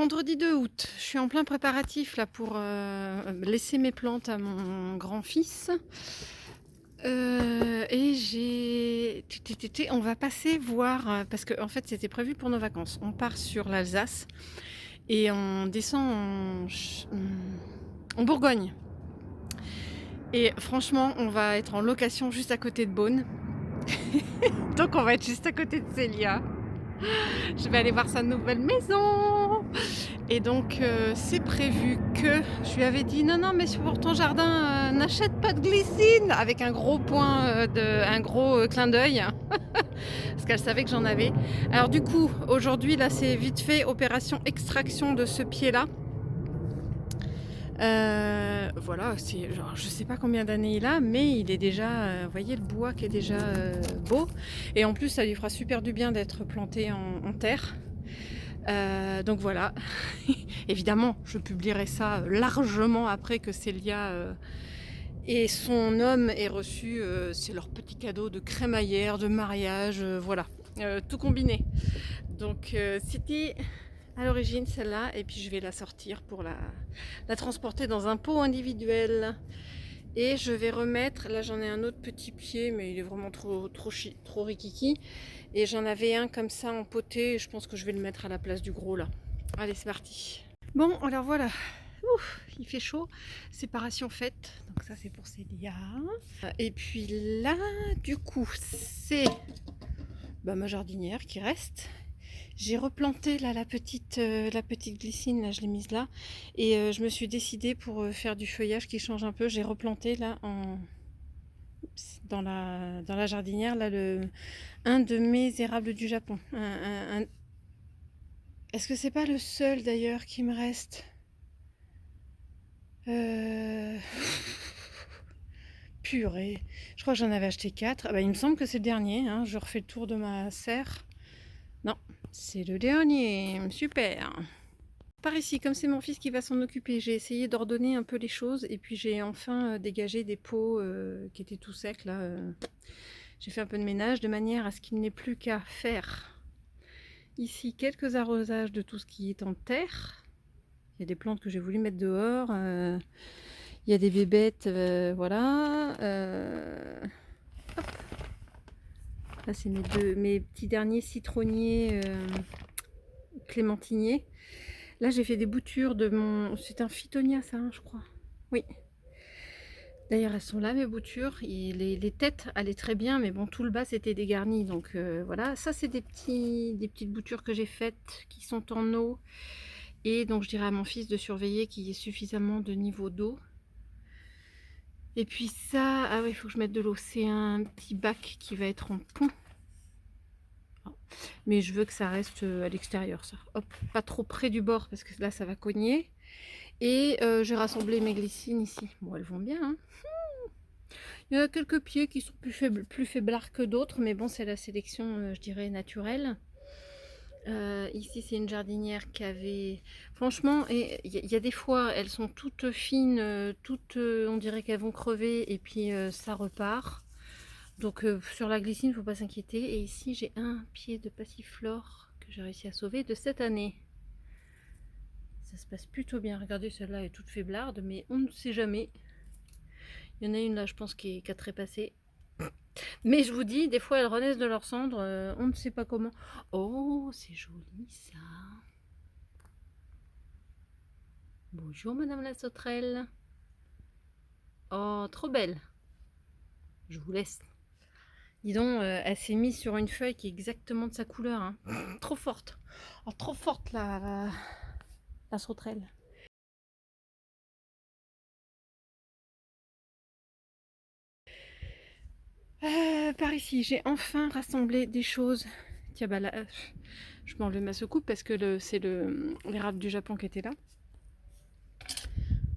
Vendredi 2 août, je suis en plein préparatif là pour laisser mes plantes à mon grand-fils. Et on va passer voir, parce que en fait c'était prévu pour nos vacances. On part sur l'Alsace et on descend en Bourgogne. Et franchement, on va être en location juste à côté de Beaune. Donc on va être juste à côté de Célia. Je vais aller voir sa nouvelle maison. Et donc c'est prévu que je lui avais dit non mais pour ton jardin n'achète pas de glycine avec un gros point un gros clin d'œil parce qu'elle savait que j'en avais. Alors du coup aujourd'hui là c'est vite fait opération extraction de ce pied là. Voilà, c'est genre je sais pas combien d'années il a, mais il est déjà, vous voyez le bois qui est déjà beau, et en plus ça lui fera super du bien d'être planté en terre. Donc voilà, évidemment je publierai ça largement après que Célia et son homme aient reçu, c'est leur petit cadeau de crémaillère, de mariage, voilà, tout combiné. Donc c'était à l'origine celle-là, et puis je vais la sortir pour la transporter dans un pot individuel. Et je vais remettre, là j'en ai un autre petit pied, mais il est vraiment trop rikiki. Et j'en avais un comme ça en poté, et je pense que je vais le mettre à la place du gros là. Allez, c'est parti. Bon, alors voilà. Ouf, il fait chaud. Séparation faite. Donc ça c'est pour Célia. Et puis là, du coup, c'est ma jardinière qui reste. J'ai replanté là la petite glycine, là je l'ai mise là. Et je me suis décidée pour faire du feuillage qui change un peu. J'ai replanté là dans la jardinière là un de mes érables du Japon. Est-ce que c'est pas le seul d'ailleurs qui me reste? Purée. Je crois que j'en avais acheté 4. Il me semble que c'est le dernier. Hein. Je refais le tour de ma serre. Non, c'est le dernier. Super. Par ici, comme c'est mon fils qui va s'en occuper, j'ai essayé d'ordonner un peu les choses. Et puis j'ai enfin dégagé des pots qui étaient tout secs. Là, j'ai fait un peu de ménage de manière à ce qu'il n'ait plus qu'à faire ici quelques arrosages de tout ce qui est en terre. Il y a des plantes que j'ai voulu mettre dehors. Il y a des bébêtes, voilà. Hop. Là, c'est mes petits derniers citronniers clémentiniers. Là, j'ai fait des boutures de mon... C'est un phytonia, ça, hein, je crois. Oui. D'ailleurs, elles sont là, mes boutures. Et les têtes allaient très bien, mais bon, tout le bas, c'était dégarni. Donc, voilà. Ça, c'est des petites boutures que j'ai faites qui sont en eau. Et donc, je dirais à mon fils de surveiller qu'il y ait suffisamment de niveau d'eau. Et puis ça, ah ouais, il faut que je mette de l'eau. C'est un petit bac qui va être en pont. Mais je veux que ça reste à l'extérieur, ça. Hop, pas trop près du bord parce que là, ça va cogner. Et j'ai rassemblé mes glycines ici. Bon, elles vont bien, hein. Il y en a quelques pieds qui sont plus faiblards que d'autres, mais bon, c'est la sélection, je dirais, naturelle. Ici, c'est une jardinière qui avait... Franchement, il y a des fois, elles sont toutes fines, on dirait qu'elles vont crever, et puis ça repart. Donc sur la glycine, il ne faut pas s'inquiéter. Et ici, j'ai un pied de passiflore que j'ai réussi à sauver de cette année. Ça se passe plutôt bien. Regardez, celle-là est toute faiblarde, mais on ne sait jamais. Il y en a une là, je pense, qui a trépassé. Mais je vous dis, des fois elles renaissent de leurs cendres, on ne sait pas comment. Oh, c'est joli ça. Bonjour Madame la sauterelle. Oh, trop belle. Je vous laisse. Dis donc, elle s'est mise sur une feuille qui est exactement de sa couleur. Hein. Trop forte. Oh, trop forte la sauterelle. Par ici, j'ai enfin rassemblé des choses. Tiens, bah là, je m'enlève ma secoupe parce que c'est l'érable du Japon qui était là.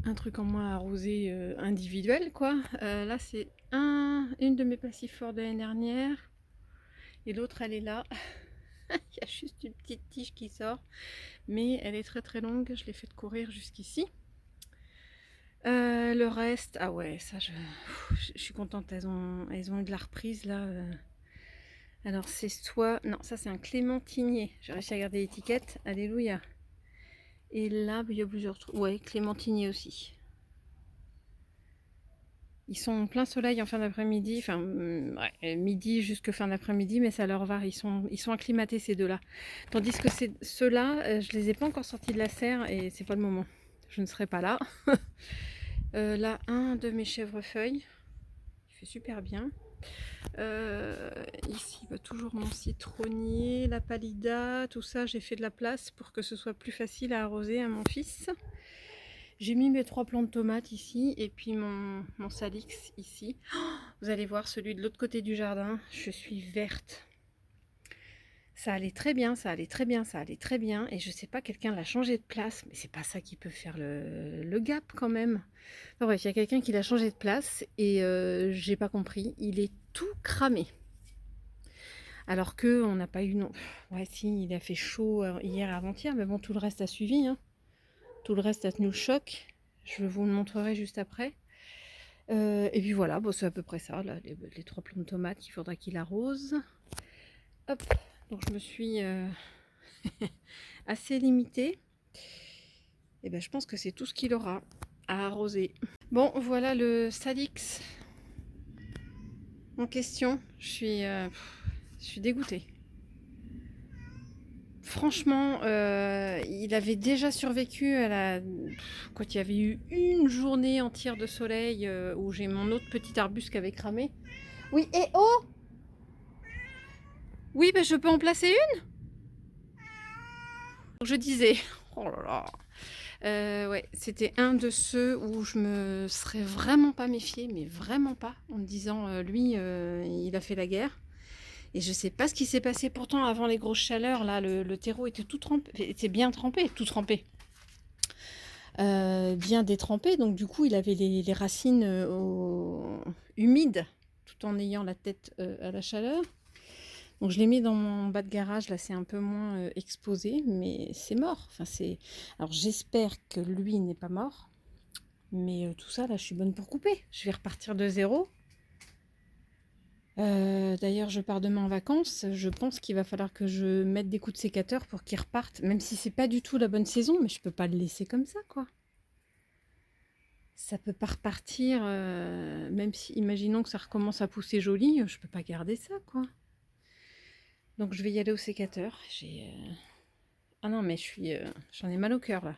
Un truc en moins arrosé individuel, quoi. Là, c'est une de mes passiflores de l'année dernière. Et l'autre, elle est là. Il y a juste une petite tige qui sort. Mais elle est très très longue. Je l'ai fait courir jusqu'ici. Le reste, ah ouais, ça, je suis contente. Elles ont eu de la reprise, là. Alors, c'est soit... Non, ça, c'est un clémentinier. J'ai réussi à garder l'étiquette. Alléluia. Et là, il y a plusieurs trucs. Ouais, clémentinier aussi. Ils sont en plein soleil en fin d'après-midi, enfin ouais, midi jusque fin d'après-midi, mais ça leur va, ils sont acclimatés ces deux-là. Tandis que ceux-là, je les ai pas encore sortis de la serre et c'est pas le moment. Je ne serai pas là. Là, un de mes chèvrefeuilles, il fait super bien. Ici, bah, toujours mon citronnier, la pallida, tout ça, j'ai fait de la place pour que ce soit plus facile à arroser à mon fils. J'ai mis mes 3 plants de tomates ici et puis mon salix ici. Oh, vous allez voir celui de l'autre côté du jardin, je suis verte. Ça allait très bien, ça allait très bien, ça allait très bien. Et je sais pas, quelqu'un l'a changé de place, mais c'est pas ça qui peut faire le gap quand même. Enfin, bref, il y a quelqu'un qui l'a changé de place et j'ai pas compris. Il est tout cramé. Alors que on n'a pas eu non. Ouais, si, il a fait chaud hier et avant-hier, mais bon, tout le reste a suivi. Hein. Tout le reste a tenu le choc. Je vous le montrerai juste après. Et puis voilà, bon, c'est à peu près ça, là, les 3 plants de tomates, il faudra qu'il arrose. Hop, donc je me suis assez limitée. Et ben je pense que c'est tout ce qu'il aura à arroser. Bon, voilà le salix en question. Je suis dégoûtée. Franchement, il avait déjà survécu quand il y avait eu une journée entière de soleil où j'ai mon autre petit arbuste qui avait cramé. Oui, et oh! Oui, ben je peux en placer une? Je disais, oh là là, ouais, c'était un de ceux où je me serais vraiment pas méfiée, mais vraiment pas, en me disant, lui, il a fait la guerre. Et je sais pas ce qui s'est passé pourtant avant les grosses chaleurs, là, le terreau était tout trempé, était bien trempé, tout trempé. Bien détrempé, donc du coup il avait les racines humides, tout en ayant la tête à la chaleur. Donc je l'ai mis dans mon bas de garage, là c'est un peu moins exposé, mais c'est mort. Enfin, alors j'espère que lui n'est pas mort, mais tout ça là je suis bonne pour couper. Je vais repartir de zéro. D'ailleurs, je pars demain en vacances. Je pense qu'il va falloir que je mette des coups de sécateur pour qu'il reparte, même si c'est pas du tout la bonne saison, mais je peux pas le laisser comme ça, quoi. Ça peut pas repartir, même si, imaginons que ça recommence à pousser joli, je peux pas garder ça, quoi. Donc je vais y aller au sécateur. Ah non, mais j'en ai mal au cœur là.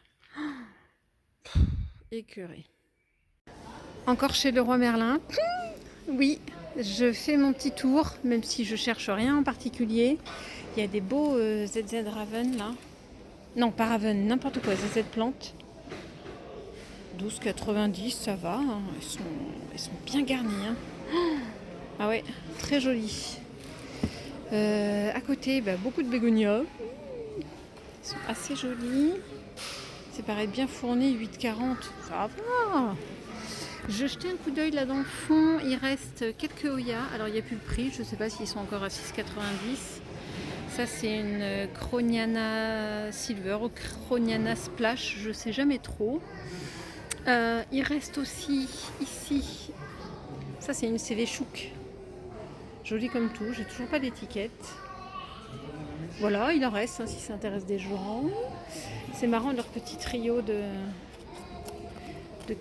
Écœurée. Encore chez Leroy Merlin. Oui, je fais mon petit tour, même si je cherche rien en particulier. Il y a des beaux ZZ Raven là. Non, pas Raven, n'importe quoi, ZZ Plante. 12,90, ça va. Hein. Elles sont bien garnies. Hein. Ah ouais, très jolies. À côté, bah, beaucoup de bégonias. Ils sont assez jolis. C'est pareil, bien fourni, 8,40. Ça va. Je jetais un coup d'œil là dans le fond. Il reste quelques Oya. Alors il n'y a plus le prix. Je ne sais pas s'ils sont encore à 6,90. Ça c'est une Croniana Silver ou Croniana Splash. Je ne sais jamais trop. Il reste aussi ici. Ça c'est une CV Chouk. Jolie comme tout. J'ai toujours pas d'étiquette. Voilà, il en reste hein, si ça intéresse des gens. C'est marrant leur petit trio de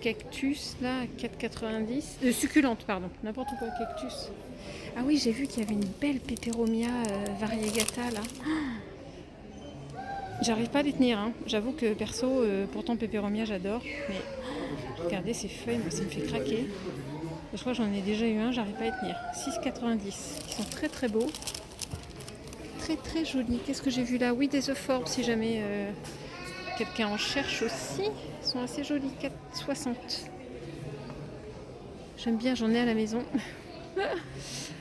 cactus là, 4,90. Succulente, pardon, n'importe quoi, cactus. Ah oui, j'ai vu qu'il y avait une belle peperomia variegata là. J'arrive pas à les tenir, hein. J'avoue que perso, pourtant peperomia j'adore, mais regardez ces feuilles, moi ça me fait craquer. Je crois que j'en ai déjà eu un, j'arrive pas à les tenir. 6,90. Ils sont très très beaux. Très très jolis. Qu'est-ce que j'ai vu là? Oui, des euphorbes si jamais quelqu'un en cherche aussi. Ils sont assez jolis, 4,60. J'aime bien, j'en ai à la maison.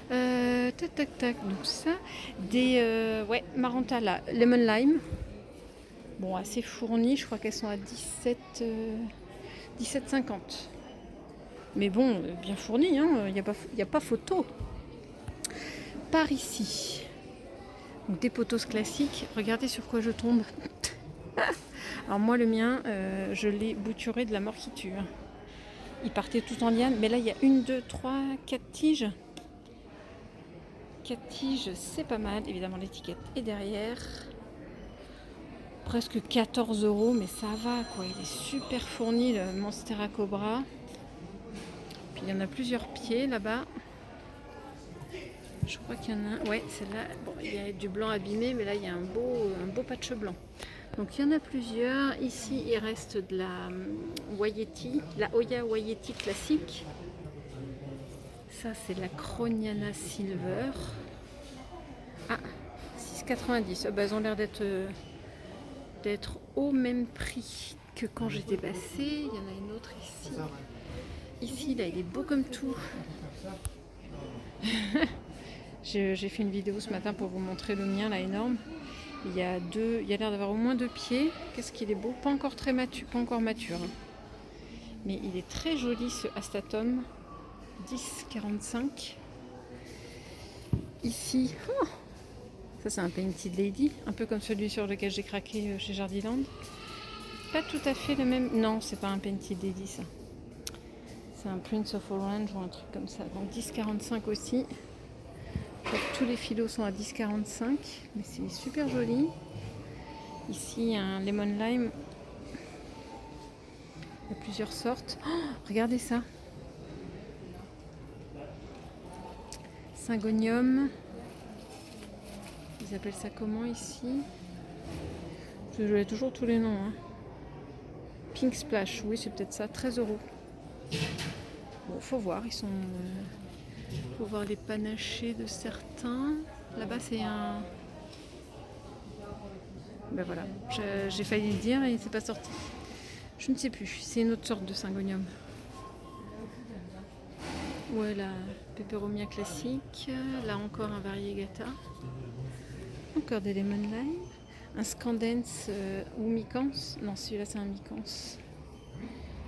Tac tac tac, donc ça. Des ouais, Maranta là, Lemon Lime. Bon, assez fournies, je crois qu'elles sont à 17,50. Mais bon, bien fournies, hein, y a pas photo. Par ici. Donc des potos classiques. Regardez sur quoi je tombe. Alors moi le mien, je l'ai bouturé de la mort qui tue. Il partait tout en liane, mais là il y a 1, 2, 3, 4 tiges. 4 tiges, c'est pas mal. Évidemment l'étiquette est derrière. presque 14 €, mais ça va quoi. Il est super fourni le Monstera Cobra. Puis il y en a plusieurs pieds là-bas. Je crois qu'il y en a un. Ouais, celle-là. Bon, il y a du blanc abîmé, mais là il y a un beau patch blanc. Donc il y en a plusieurs. Ici il reste de la Wayeti, la Oya Wayeti classique. Ça c'est la Croniana Silver. Ah, 6,90. Bah, elles ont l'air d'être au même prix que quand j'étais passée. Il y en a une autre ici. Ici, là, il est beau comme tout. J'ai fait une vidéo ce matin pour vous montrer le mien, là, énorme. Il y a l'air d'avoir au moins 2 pieds. Qu'est-ce qu'il est beau. Pas encore très mature, pas encore mature. Hein. Mais il est très joli, ce Astatum. 10,45. Ici, oh, ça c'est un Painted Lady, un peu comme celui sur lequel j'ai craqué chez Jardiland. Pas tout à fait le même. Non, c'est pas un Painted Lady ça. C'est un Prince of Orange ou un truc comme ça. Donc 10,45 aussi. Je crois que tous les philos sont à 10,45, mais c'est super joli. Ici un Lemon Lime. Il y a plusieurs sortes. Oh, regardez ça. Syngonium. Ils appellent ça comment ici? Je l'ai toujours tous les noms. Hein. Pink Splash, oui c'est peut-être ça, 13 €. Bon, faut voir, ils sont. Faut voir les panachés de certains. Là-bas c'est un. Ben voilà, j'ai failli le dire et c'est pas sorti. Je ne sais plus, c'est une autre sorte de Syngonium. Ouais, la Peperomia classique. Là encore un Variegata. Encore des Lemon Lime. Un Scandence ou Micans. Non, celui-là c'est un Micans.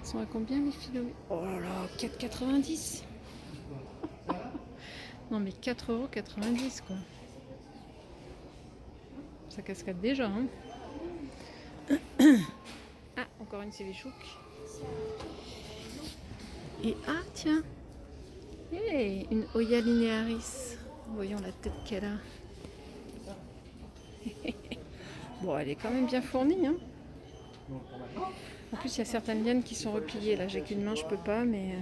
Ils sont à combien les philos? Oh là là, 4,90 €. Non mais 4,90 € quoi. Ça cascade déjà. Hein. Ah, encore une Célichouk. Et ah tiens. Hey, une Oya Linearis. Voyons la tête qu'elle a. Bon, elle est quand même bien fournie. Hein. En plus, il y a certaines lianes qui sont repliées. Là, j'ai qu'une main, je peux pas, mais.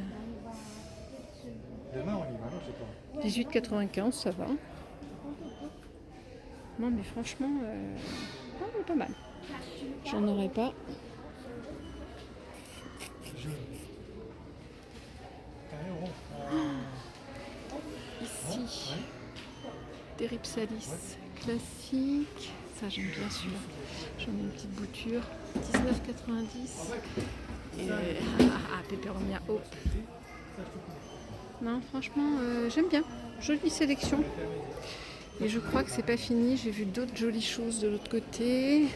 18,95, ça va. Non, mais franchement, pas mal. J'en aurais pas. Ici, des Ripsalis classiques. Ça, j'aime bien celui-là. J'en ai une petite bouture. 19,90. Et Peperomia Hope. Non, franchement, j'aime bien. Jolie sélection. Et je crois que c'est pas fini. J'ai vu d'autres jolies choses de l'autre côté.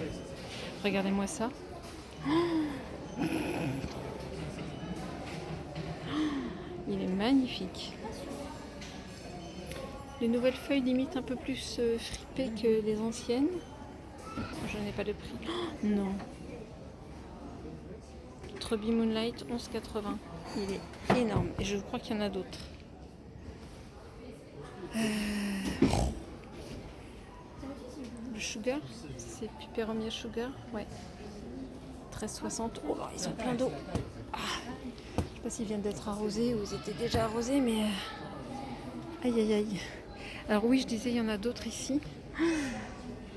Regardez-moi ça. Il est magnifique. Les nouvelles feuilles limite un peu plus fripées que les anciennes. Je n'ai pas de prix. Oh, non. Trubby Moonlight 11,80. Il est énorme. Et je crois qu'il y en a d'autres. Le Sugar. C'est Peperomia Sugar. Ouais. 13,60. Oh, ils sont pleins d'eau. Ah. Je sais pas s'ils viennent d'être arrosés ou ils étaient déjà arrosés, mais. Aïe aïe aïe. Alors oui, je disais, il y en a d'autres ici.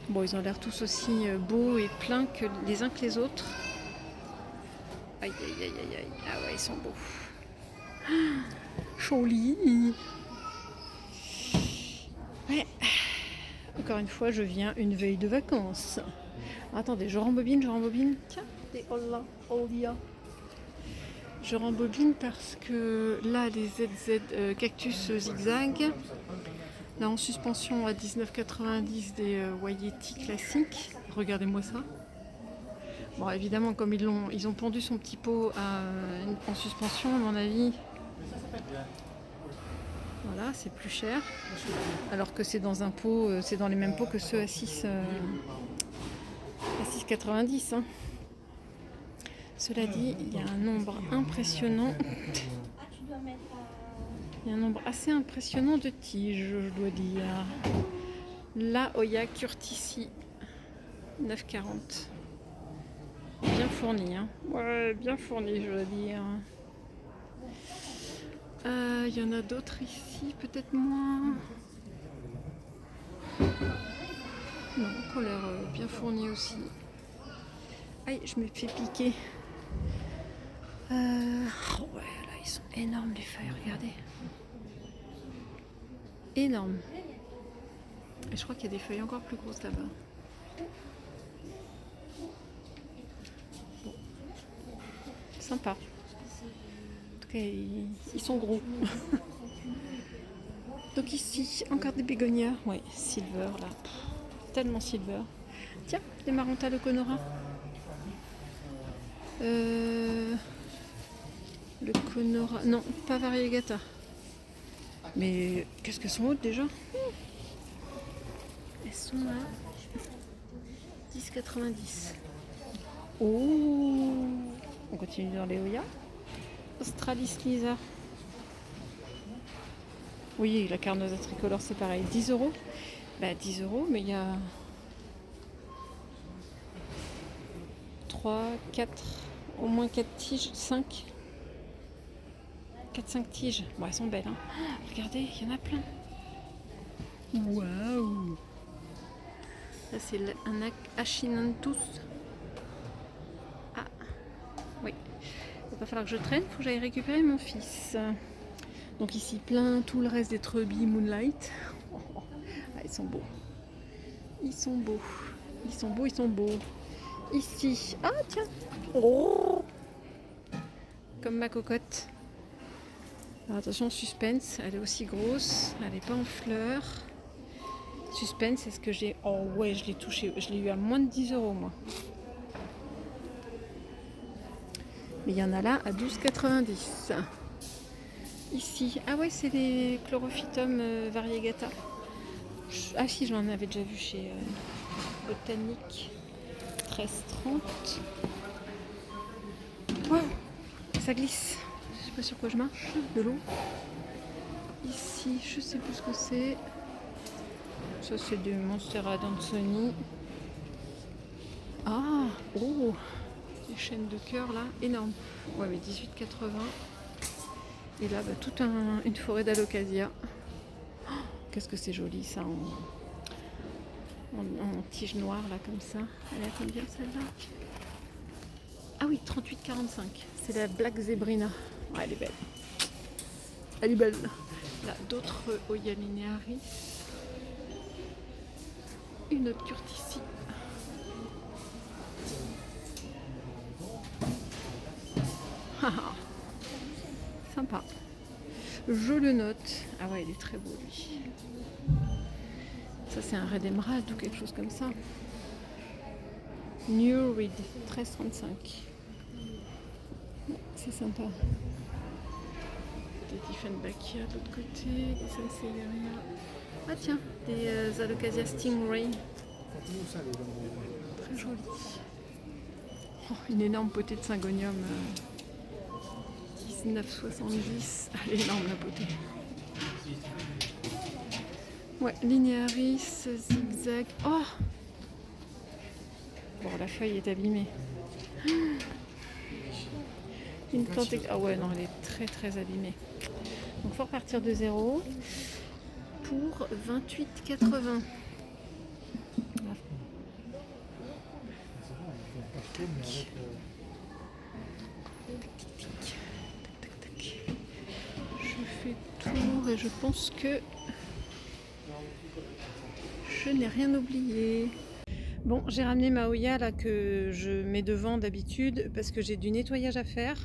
Bon, ils ont l'air tous aussi beaux et pleins que les uns que les autres. Aïe aïe aïe aïe aïe. Ah ouais, ils sont beaux. Joli. Ouais. Encore une fois, je viens une veille de vacances. Attendez, je rembobine. Tiens, des Olia. Je rembobine parce que là, les ZZ Cactus Zigzag, là en suspension à 19,90 des Wayeti classiques. Regardez-moi ça. Bon, évidemment, comme ils ont pendu son petit pot en suspension, à mon avis. Voilà, c'est plus cher. Alors que c'est dans un pot, c'est dans les mêmes pots que ceux à 6,90. Hein. Cela dit, il y a un nombre impressionnant. Il y a un nombre assez impressionnant de tiges, je dois dire. La Oya Curtici, 9,40. Bien fourni, hein. Ouais, bien fourni, je dois dire. Il y en a d'autres ici, peut-être moins. Non, qui ont l'air bien fourni aussi. Aïe, je me fais piquer. Oh ouais, là, ils sont énormes les feuilles, regardez. Énormes. Et je crois qu'il y a des feuilles encore plus grosses là-bas. Bon. Sympa. En tout cas, ils sont gros. Donc ici, encore des bégonias. Ouais, silver là. Tellement silver. Tiens, des Maranta de Conora. Le Conora. Non, pas Variegata. Mais qu'est-ce qu'elles sont hautes déjà? Elles sont à 10,90. Oh, on continue dans les Oya. Australis Lisa. Oui, la carnosa tricolore c'est pareil. 10 euros. Bah 10 euros, mais il y a 3, 4, au moins 4 tiges, 5. 4-5 tiges. Bon, elles sont belles. Hein. Regardez, il y en a plein. Waouh! Ça, c'est un Achinanthus. Ah, oui. Il va falloir que je traîne. Il faut que j'aille récupérer mon fils. Donc, ici, plein tout le reste des Trebi Moonlight. Ah, ils sont beaux. Ils sont beaux. Ils sont beaux, ils sont beaux. Ici. Ah, tiens! Oh! Comme ma cocotte. Alors, attention, suspense, elle est aussi grosse, elle n'est pas en fleurs. Suspense, est-ce que j'ai... Oh ouais, je l'ai touché, je l'ai eu à moins de 10 euros moi. Mais il y en a là à 12,90. Ici, ah ouais, c'est les Chlorophytum variegata. Ah si, j'en avais déjà vu chez Botanique. 13,30. Wow, ça glisse. Je sais pas sur quoi je marche. De l'eau. Ici, je sais plus ce que c'est. Ça, c'est du Monstera d'Anthony. Ah, oh, les chaînes de cœur là, énormes. Ouais, mais 18,80. Et là, bah, toute une forêt d'alocasia. Oh, qu'est-ce que c'est joli ça, en tige noire là, comme ça. Elle est à combien celle-là? Ah oui, 38,45. C'est la Black Zebrina. Ouais, elle est belle. Elle est belle. Là, d'autres Oya linearis. Une autre curticie. Sympa. Je le note. Ah ouais, il est très beau lui. Ça c'est un Red Emerald ou quelque chose comme ça. New Reed, 13,35. C'est sympa. Des Diefenbachia de l'autre côté, des Sansevieria. Ah tiens, des Alocasia Stingray. Très joli. Oh, une énorme potée de Syngonium. 19,70. Elle est énorme la potée. Ouais, Linearis, zigzag. Oh! Bon, la feuille est abîmée. Une plante. Ah ouais, non, elle est très très abîmée. Donc, il faut repartir de zéro pour 28,80. Je fais tour et je pense que je n'ai rien oublié. Bon, j'ai ramené ma Oya là que je mets devant d'habitude parce que j'ai du nettoyage à faire.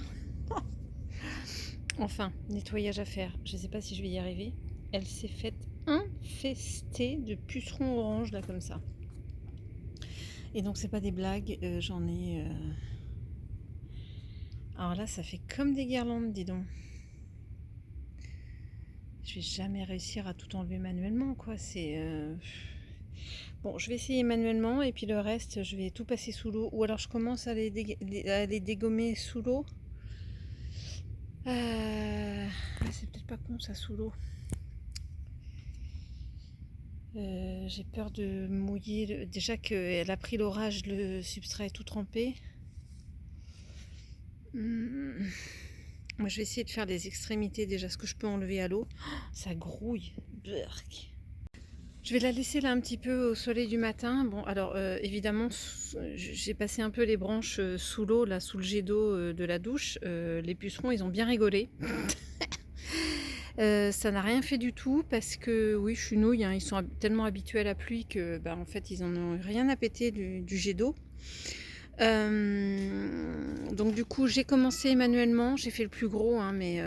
Enfin, nettoyage à faire. Je ne sais pas si je vais y arriver. Elle s'est faite infester de pucerons orange là comme ça. Et donc c'est pas des blagues, j'en ai... Alors là ça fait comme des guirlandes, dis donc. Je vais jamais réussir à tout enlever manuellement quoi, c'est... Bon, je vais essayer manuellement et puis le reste je vais tout passer sous l'eau. Ou alors je commence à les dégommer sous l'eau. C'est peut-être pas con ça sous l'eau. J'ai peur de mouiller. Déjà qu'elle a pris l'orage, le substrat est tout trempé. Mmh. Moi, je vais essayer de faire des extrémités déjà, ce que je peux enlever à l'eau. Oh, ça grouille. Berk. Je vais la laisser là un petit peu au soleil du matin. Bon, alors évidemment, j'ai passé un peu les branches sous l'eau, là, sous le jet d'eau de la douche. Les pucerons, ils ont bien rigolé. Ça n'a rien fait du tout parce que, oui, je suis nouille, hein, ils sont tellement habitués à la pluie que, bah, en fait, ils en ont rien à péter du jet d'eau. Donc du coup, j'ai commencé manuellement, j'ai fait le plus gros, hein, mais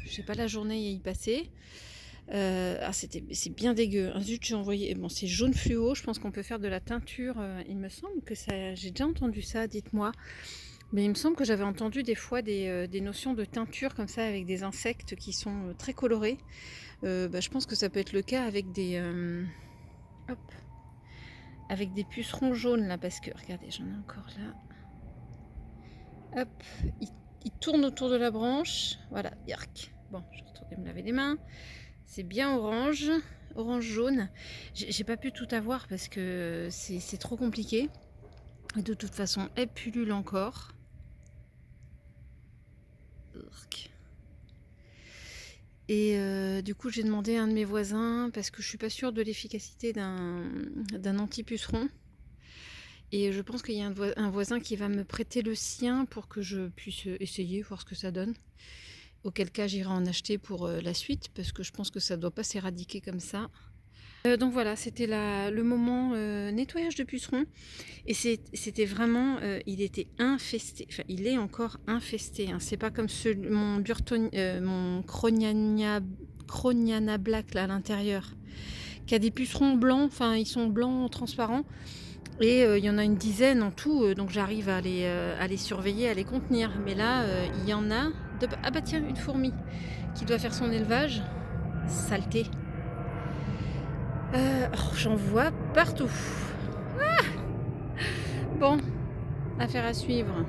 j'ai pas la journée à y passer. C'est bien dégueu. Ah, zut, j'ai envoyé. Bon, c'est jaune fluo. Je pense qu'on peut faire de la teinture. Il me semble que ça. J'ai déjà entendu ça. Dites-moi. Mais il me semble que j'avais entendu des fois des notions de teinture comme ça avec des insectes qui sont très colorés. Je pense que ça peut être le cas avec hop, avec des pucerons jaunes là, parce que regardez, j'en ai encore là. Hop, il tourne autour de la branche. Voilà, yark. Bon, je vais retourner me laver les mains. C'est bien orange, orange-jaune. J'ai pas pu tout avoir parce que c'est trop compliqué. Et de toute façon, elle pullule encore. Et du coup, j'ai demandé à un de mes voisins parce que je suis pas sûre de l'efficacité d'un anti-puceron. Et je pense qu'il y a un voisin qui va me prêter le sien pour que je puisse essayer, voir ce que ça donne. Auquel cas j'irai en acheter pour la suite parce que je pense que ça ne doit pas s'éradiquer comme ça. Donc voilà, c'était le moment nettoyage de pucerons. Et c'était vraiment, il était infesté, enfin il est encore infesté. Hein. C'est pas comme mon Croniana Black là à l'intérieur, qui a des pucerons blancs, enfin ils sont blancs transparents. Et il y en a une dizaine en tout, donc j'arrive à les surveiller, à les contenir. Mais là, il y en a... Ah bah tiens, une fourmi qui doit faire son élevage. Saleté. J'en vois partout. Ah bon, affaire à suivre.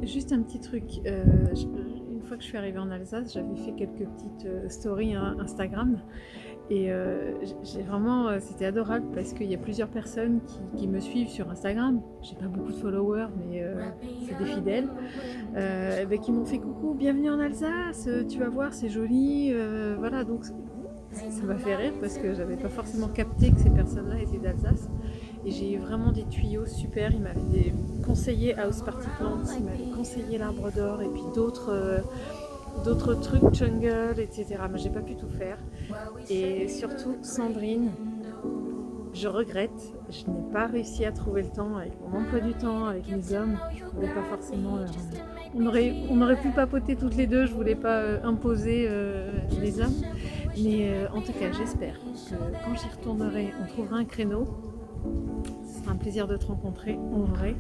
Juste un petit truc. Une fois que je suis arrivée en Alsace, j'avais fait quelques petites stories Instagram. Et j'ai vraiment, c'était adorable parce qu'il y a plusieurs personnes qui me suivent sur Instagram. J'ai pas beaucoup de followers, mais c'est des fidèles. Qui m'ont fait coucou, bienvenue en Alsace, tu vas voir, c'est joli. Voilà, donc ça m'a fait rire parce que j'avais pas forcément capté que ces personnes-là étaient d'Alsace. Et j'ai eu vraiment des tuyaux super. Ils m'avaient conseillé House Party Plants, ils m'avaient conseillé l'Arbre d'Or et puis d'autres trucs, jungle, etc. Mais j'ai pas pu tout faire. Et surtout, Sandrine, je regrette, je n'ai pas réussi à trouver le temps avec mon emploi du temps, avec mes hommes. Je voulais pas forcément. On aurait pu papoter toutes les deux, je voulais pas imposer les hommes. Mais en tout cas, j'espère que quand j'y retournerai, on trouvera un créneau. Ce sera un plaisir de te rencontrer en vrai.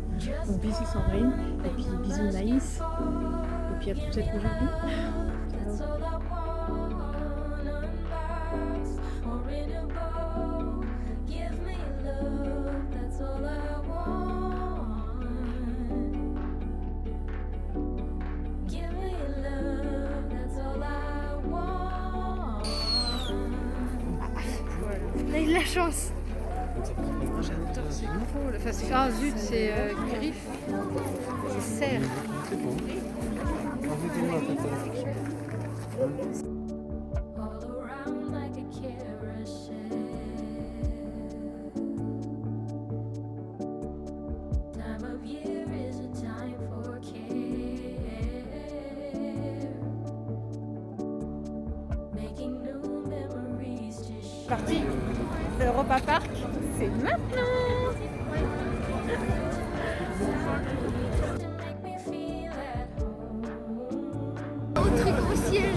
Donc bisous Sandrine, et puis bisous Naïs, et puis à peut-être aujourd'hui. On a eu de la chance. J'adore, c'est trop. Ah zut, c'est griffe. C'est serre. C'est bon. Invitez-moi à Parti. Europa Park, c'est maintenant. Au truc au ciel.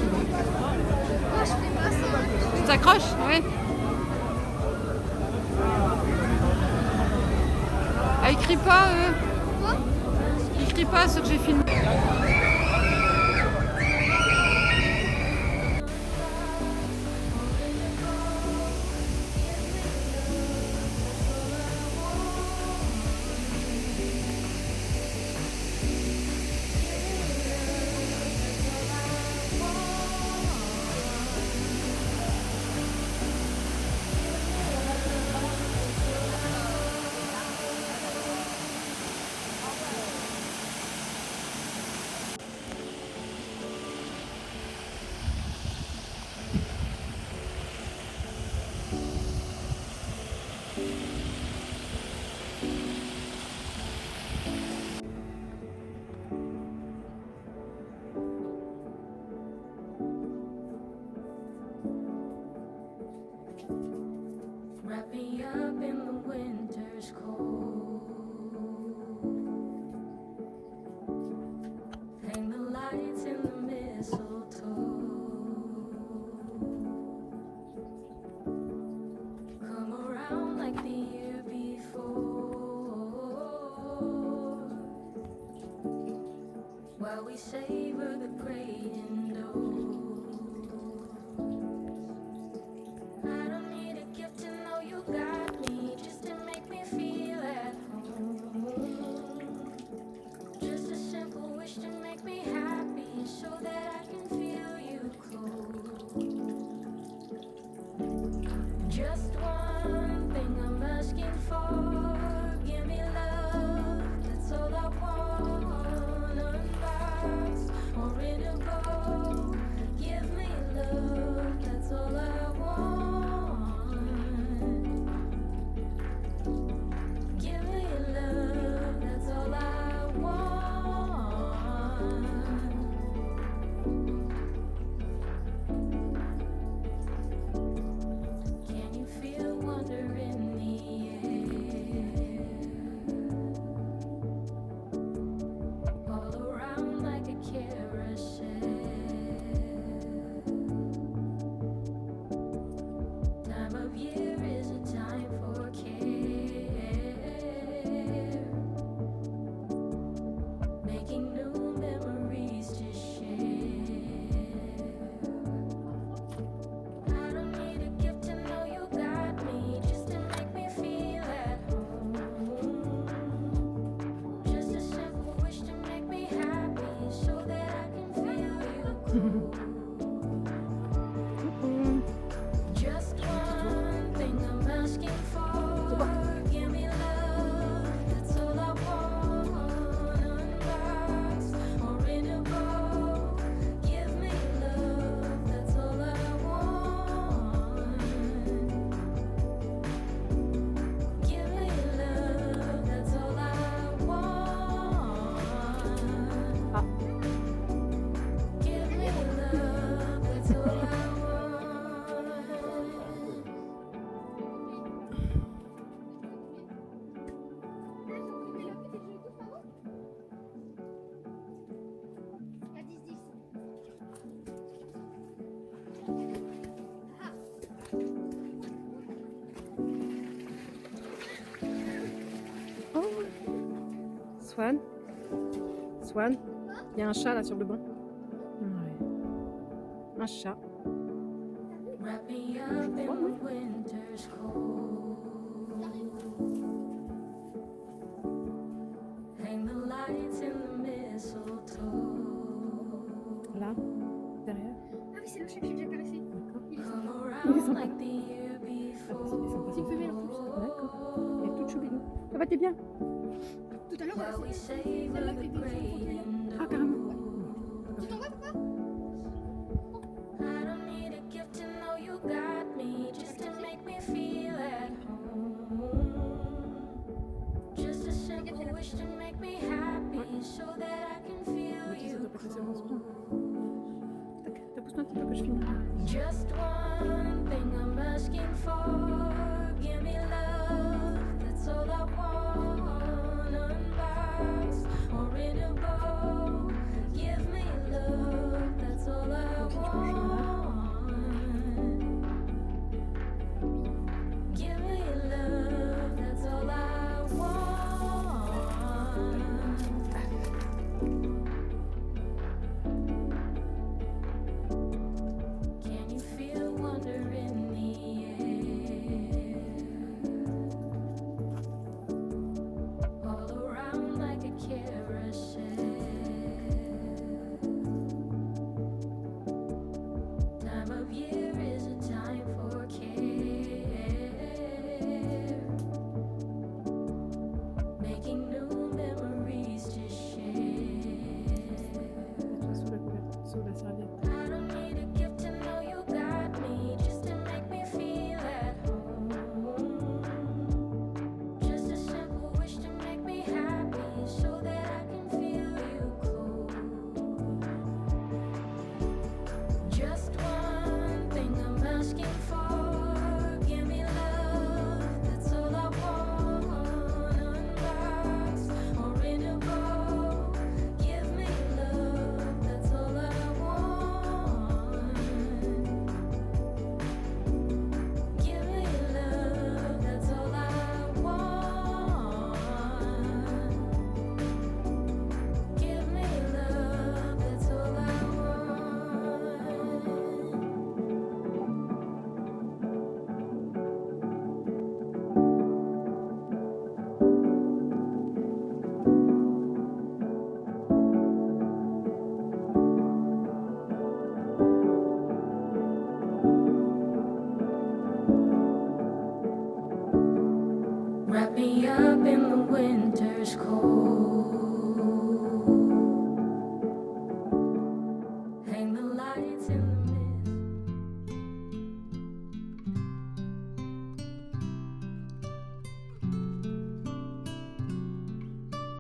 Moi je fais pas ça. Tu t'accroches? Ouais. Ah, ils crient pas, eux. Quoi? Ils crient pas, ceux que j'ai filmés. while we savor the great indoors. I don't need a gift to know you got me, just to make me feel at home. Just a simple wish to make me happy, so that I can feel you close. Just one thing I'm asking for, give me love, that's all I want. Unbox or in a bowl, give me love, that's all I want. Give me love, that's all I want. Can you feel wonder in the air? All around like a carousel. Time of year is a time for care. Making new memories to share. I don't need a gift to know you got me, just to make me feel at home. Just a simple wish to make me happy, so that I can feel you close. Just one thing I'm asking for, give me love, that's all I want. Unbox or in a bowl, give me love, that's all I want. Give me love, that's all I want. Give me love, that's all I want. La 10-10. Oh Swan Swan, il y a un chat là sur le banc. Ouais. Un chat. Wrap me up in winter's cold. Hang the lights in the mistletoe. Là, derrière. Ah oui, c'est le chat que j'ai déjà caressé. Il est Come sympa. Il est around sympa. like the year before. C'est une femelle en plus. D'accord. Elle est toute choubidou. Ça va, t'es bien? Tout à l'heure, While we c'est savor celle-là the que great Ah, carrément. indoors. Tu t'en vas, papa? I don't need a gift to know you got me, just to make me feel at home. Just a simple wish to make me happy, so that I can feel you close. Tac, t'as poussé un petit peu que je filme. Just one thing I'm asking for, give me love, that's all I want. Unbox or in a bowl, give me love, that's all I want. Give me love, that's all I want. Can you feel wonder in the air? winter.